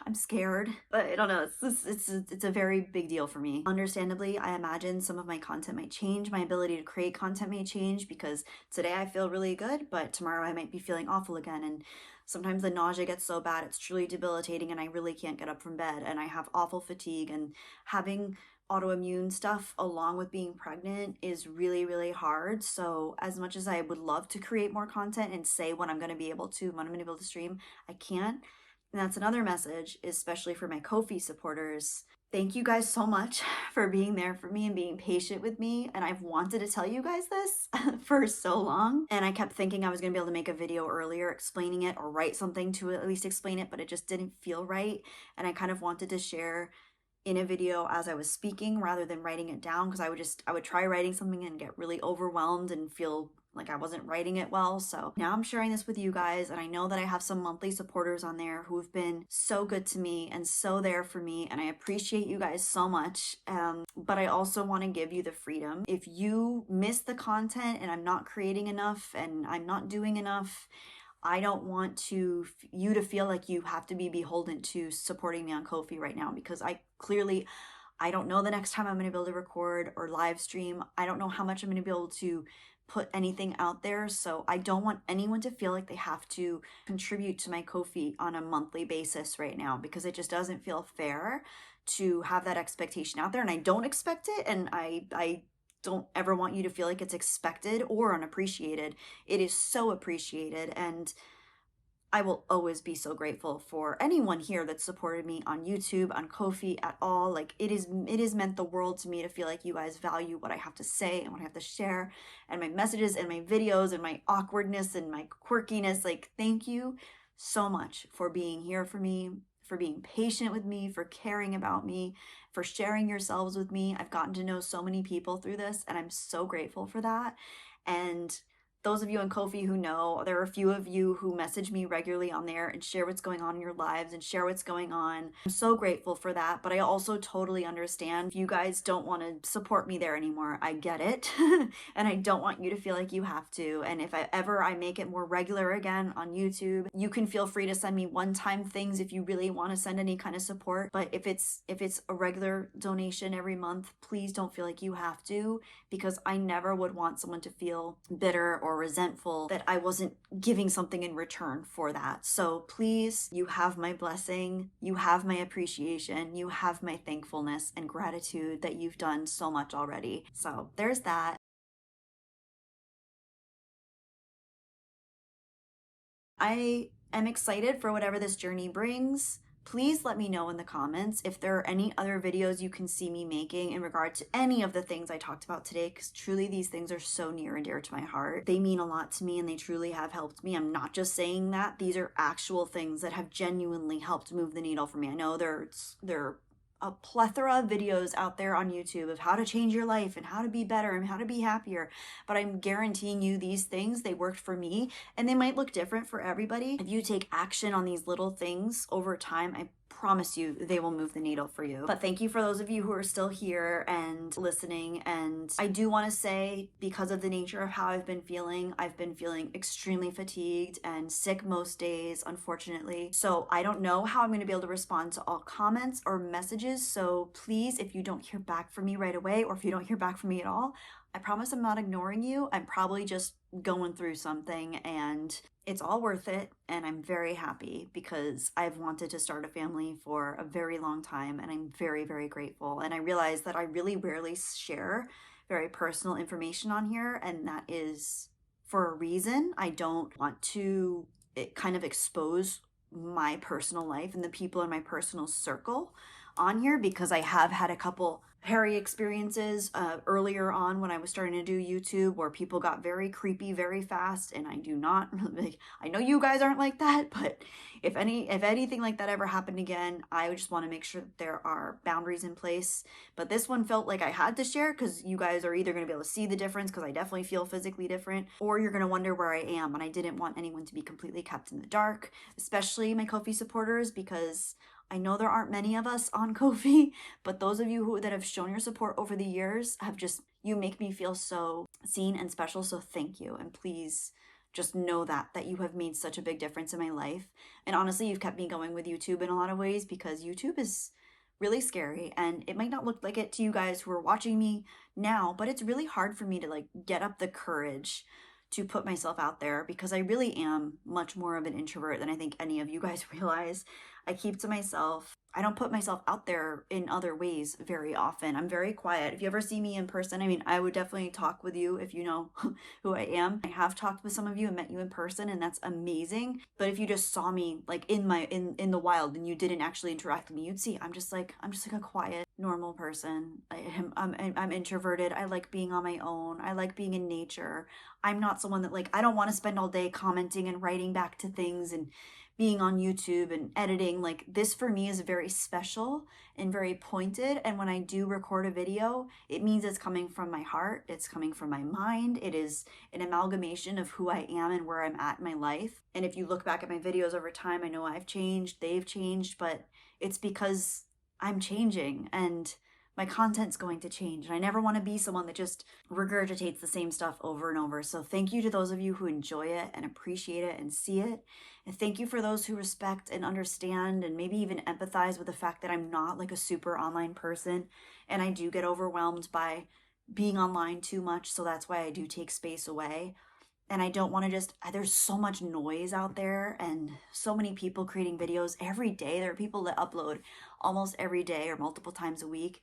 S1: I'm scared, but I don't know. It's a very big deal for me. Understandably, I imagine some of my content might change. My ability to create content may change, because today I feel really good, but tomorrow I might be feeling awful again. And sometimes the nausea gets so bad it's truly debilitating, and I really can't get up from bed, and I have awful fatigue, and having autoimmune stuff along with being pregnant is really, really hard. So as much as I would love to create more content and say when I'm going to be able to, when I'm going to be able to stream, I can't. And that's another message, especially for my Ko-fi supporters. Thank you guys so much for being there for me and being patient with me. And I've wanted to tell you guys this for so long. And I kept thinking I was going to be able to make a video earlier explaining it, or write something to at least explain it, but it just didn't feel right. And I kind of wanted to share in a video as I was speaking rather than writing it down, because I would try writing something and get really overwhelmed and feel like I wasn't writing it well. So now I'm sharing this with you guys, and I know that I have some monthly supporters on there who've been so good to me and so there for me, and I appreciate you guys so much. But I also want to give you the freedom. If you miss the content and I'm not creating enough and I'm not doing enough, I don't want you to feel like you have to be beholden to supporting me on Ko-fi right now, because I don't know the next time I'm going to be able to record or live stream. I don't know how much I'm going to be able to put anything out there. So I don't want anyone to feel like they have to contribute to my Ko-fi on a monthly basis right now, because it just doesn't feel fair to have that expectation out there. And I don't expect it. And I don't ever want you to feel like it's expected or unappreciated. It is so appreciated, and I will always be so grateful for anyone here that supported me on YouTube, on Ko-fi at all. Like, it is meant the world to me to feel like you guys value what I have to say and what I have to share, and my messages and my videos and my awkwardness and my quirkiness. Like, thank you so much for being here for me, for being patient with me, for caring about me, for sharing yourselves with me. I've gotten to know so many people through this, and I'm so grateful for that. And those of you on Ko-fi who know, there are a few of you who message me regularly on there and share what's going on in your lives and share what's going on. I'm so grateful for that, but I also totally understand if you guys don't want to support me there anymore. I get it, and I don't want you to feel like you have to. And if I make it more regular again on YouTube, you can feel free to send me one-time things if you really want to send any kind of support. But if it's a regular donation every month, please don't feel like you have to, because I never would want someone to feel bitter or resentful that I wasn't giving something in return for that. So please, you have my blessing, you have my appreciation, you have my thankfulness and gratitude that you've done so much already. So there's that. I am excited for whatever this journey brings. Please let me know in the comments if there are any other videos you can see me making in regard to any of the things I talked about today, because truly these things are so near and dear to my heart. They mean a lot to me, and they truly have helped me. I'm not just saying that. These are actual things that have genuinely helped move the needle for me. I know they're a plethora of videos out there on YouTube of how to change your life and how to be better and how to be happier. But I'm guaranteeing you these things, they worked for me, and they might look different for everybody. If you take action on these little things over time, I promise you they will move the needle for you. But thank you for those of you who are still here and listening. And I do want to say, because of the nature of how I've been feeling extremely fatigued and sick most days, unfortunately. So I don't know how I'm going to be able to respond to all comments or messages. So please, if you don't hear back from me right away, or if you don't hear back from me at all, I promise I'm not ignoring you. I'm probably just going through something, and it's all worth it. And I'm very happy because I've wanted to start a family for a very long time, and I'm very, very grateful. And I realize that I really rarely share very personal information on here, and that is for a reason. I don't want to kind of expose my personal life and the people in my personal circle on here, because I have had a couple hairy experiences earlier on when I was starting to do YouTube, where people got very creepy very fast, and I do not like, I know you guys aren't like that, but if anything like that ever happened again, I would just want to make sure that there are boundaries in place. But this one felt like I had to share, because you guys are either going to be able to see the difference, because I definitely feel physically different, or you're going to wonder where I am. And I didn't want anyone to be completely kept in the dark, especially my Ko-fi supporters, because I know there aren't many of us on Ko-fi, but those of you that have shown your support over the years you make me feel so seen and special. So thank you. And please just know that you have made such a big difference in my life. And honestly, you've kept me going with YouTube in a lot of ways, because YouTube is really scary, and it might not look like it to you guys who are watching me now, but it's really hard for me to like get up the courage to put myself out there, because I really am much more of an introvert than I think any of you guys realize. I keep to myself. I don't put myself out there in other ways very often. I'm very quiet. If you ever see me in person, I mean, I would definitely talk with you if you know who I am. I have talked with some of you and met you in person, and that's amazing. But if you just saw me like in the wild and you didn't actually interact with me, you'd see I'm just like a quiet, normal person. I'm introverted. I like being on my own. I like being in nature. I'm not someone that I don't want to spend all day commenting and writing back to things and being on YouTube and editing. Like, this for me is very special and very pointed. And when I do record a video, it means it's coming from my heart. It's coming from my mind. It is an amalgamation of who I am and where I'm at in my life. And if you look back at my videos over time, I know I've changed, they've changed, but it's because I'm changing and my content's going to change. And I never want to be someone that just regurgitates the same stuff over and over. So thank you to those of you who enjoy it and appreciate it and see it. And thank you for those who respect and understand and maybe even empathize with the fact that I'm not like a super online person. And I do get overwhelmed by being online too much. So that's why I do take space away. And I don't want to there's so much noise out there and so many people creating videos every day. There are people that upload almost every day or multiple times a week.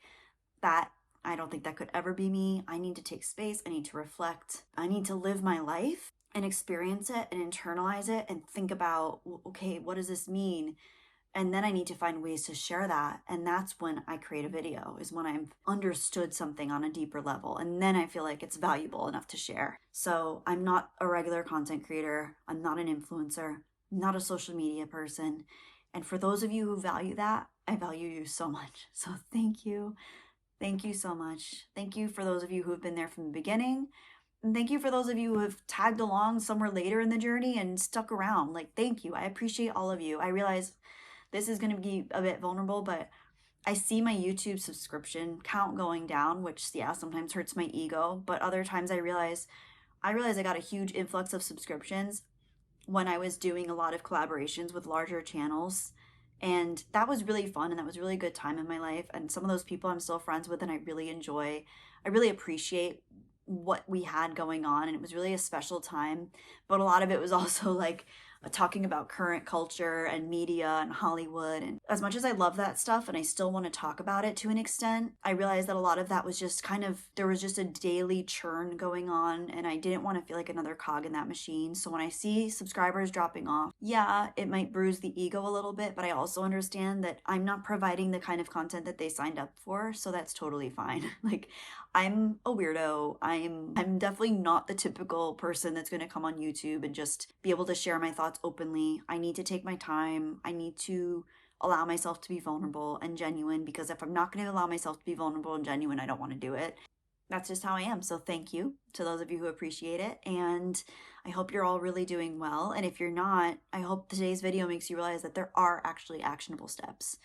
S1: That I don't think that could ever be me. I need to take space. I need to reflect. I need to live my life and experience it and internalize it and think about, okay, what does this mean? And then I need to find ways to share that. And that's when I create a video, is when I've understood something on a deeper level. And then I feel like it's valuable enough to share. So I'm not a regular content creator. I'm not an influencer, I'm not a social media person. And for those of you who value that, I value you so much. So thank you. Thank you so much. Thank you for those of you who have been there from the beginning. And thank you for those of you who have tagged along somewhere later in the journey and stuck around. Thank you. I appreciate all of you. I realize this is going to be a bit vulnerable, but I see my YouTube subscription count going down, which, yeah, sometimes hurts my ego. But other times I realize I got a huge influx of subscriptions when I was doing a lot of collaborations with larger channels. And that was really fun, and that was a really good time in my life. And some of those people I'm still friends with, and I really appreciate what we had going on. And it was really a special time. But a lot of it was also talking about current culture and media and Hollywood. And as much as I love that stuff and I still want to talk about it to an extent, I realized that a lot of that was just there was just a daily churn going on, and I didn't want to feel like another cog in that machine. So when I see subscribers dropping off, yeah, it might bruise the ego a little bit, but I also understand that I'm not providing the kind of content that they signed up for. So that's totally fine. I'm a weirdo. I'm definitely not the typical person that's going to come on YouTube and just be able to share my thoughts openly. I need to take my time. I need to allow myself to be vulnerable and genuine, because if I'm not going to allow myself to be vulnerable and genuine, I don't want to do it. That's just how I am. So thank you to those of you who appreciate it. And I hope you're all really doing well. And if you're not, I hope today's video makes you realize that there are actually actionable steps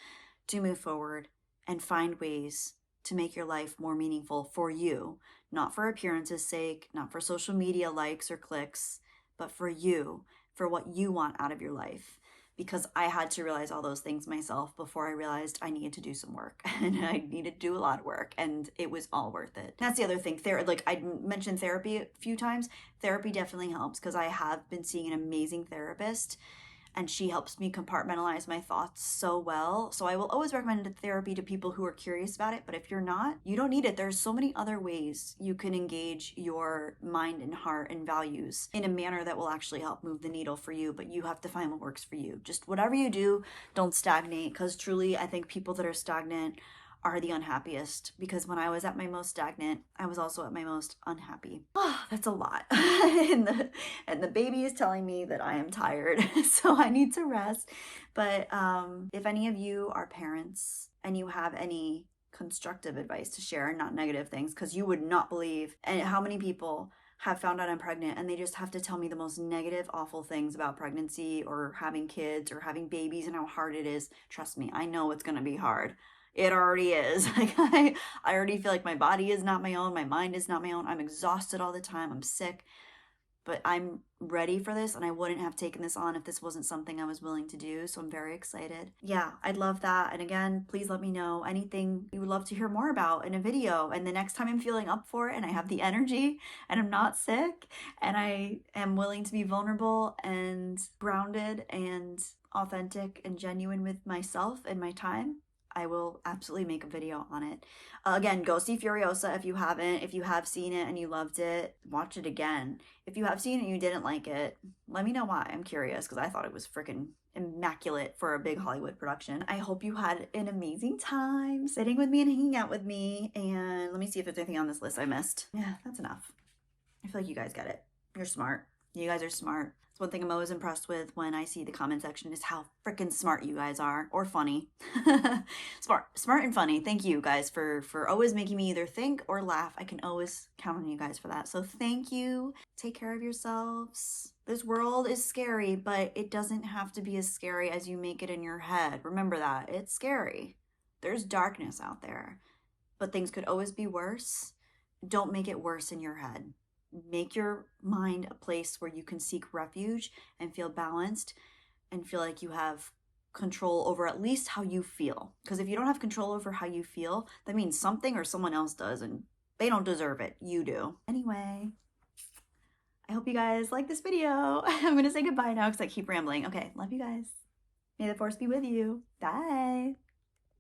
S1: to move forward and find ways to make your life more meaningful for you, not for appearance's sake, not for social media likes or clicks, but for you, for what you want out of your life. Because I had to realize all those things myself before I realized I needed to do some work, and I needed to do a lot of work, and it was all worth it. That's the other thing. Like I mentioned therapy a few times. Therapy definitely helps, because I have been seeing an amazing therapist, and she helps me compartmentalize my thoughts so well. So I will always recommend therapy to people who are curious about it. But if you're not, you don't need it. There's so many other ways you can engage your mind and heart and values in a manner that will actually help move the needle for you. But you have to find what works for you. Just whatever you do, don't stagnate. Because truly, I think people that are stagnant are the unhappiest, because when I was at my most stagnant, I was also at my most unhappy. Oh, that's a lot. and the baby is telling me that I am tired, so I need to rest. But if any of you are parents and you have any constructive advice to share, not negative things, because you would not believe and how many people have found out I'm pregnant and they just have to tell me the most negative, awful things about pregnancy or having kids or having babies and how hard it is. Trust me, I know it's gonna be hard. It already is. Like I already feel like my body is not my own. My mind is not my own. I'm exhausted all the time. I'm sick. But I'm ready for this, and I wouldn't have taken this on if this wasn't something I was willing to do. So I'm very excited. Yeah, I'd love that. And again, please let me know anything you would love to hear more about in a video. And the next time I'm feeling up for it and I have the energy and I'm not sick and I am willing to be vulnerable and grounded and authentic and genuine with myself and my time, I will absolutely make a video on it. Again, go see Furiosa if you haven't. If you have seen it and you loved it, watch it again. If you have seen it and you didn't like it, let me know why. I'm curious, because I thought it was freaking immaculate for a big Hollywood production. I hope you had an amazing time sitting with me and hanging out with me. And let me see if there's anything on this list I missed. Yeah, that's enough. I feel like you guys get it. You're smart. You guys are smart. One thing I'm always impressed with when I see the comment section is how freaking smart you guys are, or funny. Smart and funny. Thank you guys for always making me either think or laugh. I can always count on you guys for that. So thank you. Take care of yourselves. This world is scary, but it doesn't have to be as scary as you make it in your head. Remember that. It's scary. There's darkness out there, but things could always be worse. Don't make it worse in your head. Make your mind a place where you can seek refuge and feel balanced and feel like you have control over at least how you feel. Because if you don't have control over how you feel, that means something or someone else does, and they don't deserve it. You do. Anyway, I hope you guys like this video. I'm going to say goodbye now because I keep rambling. Okay, love you guys. May the force be with you. Bye.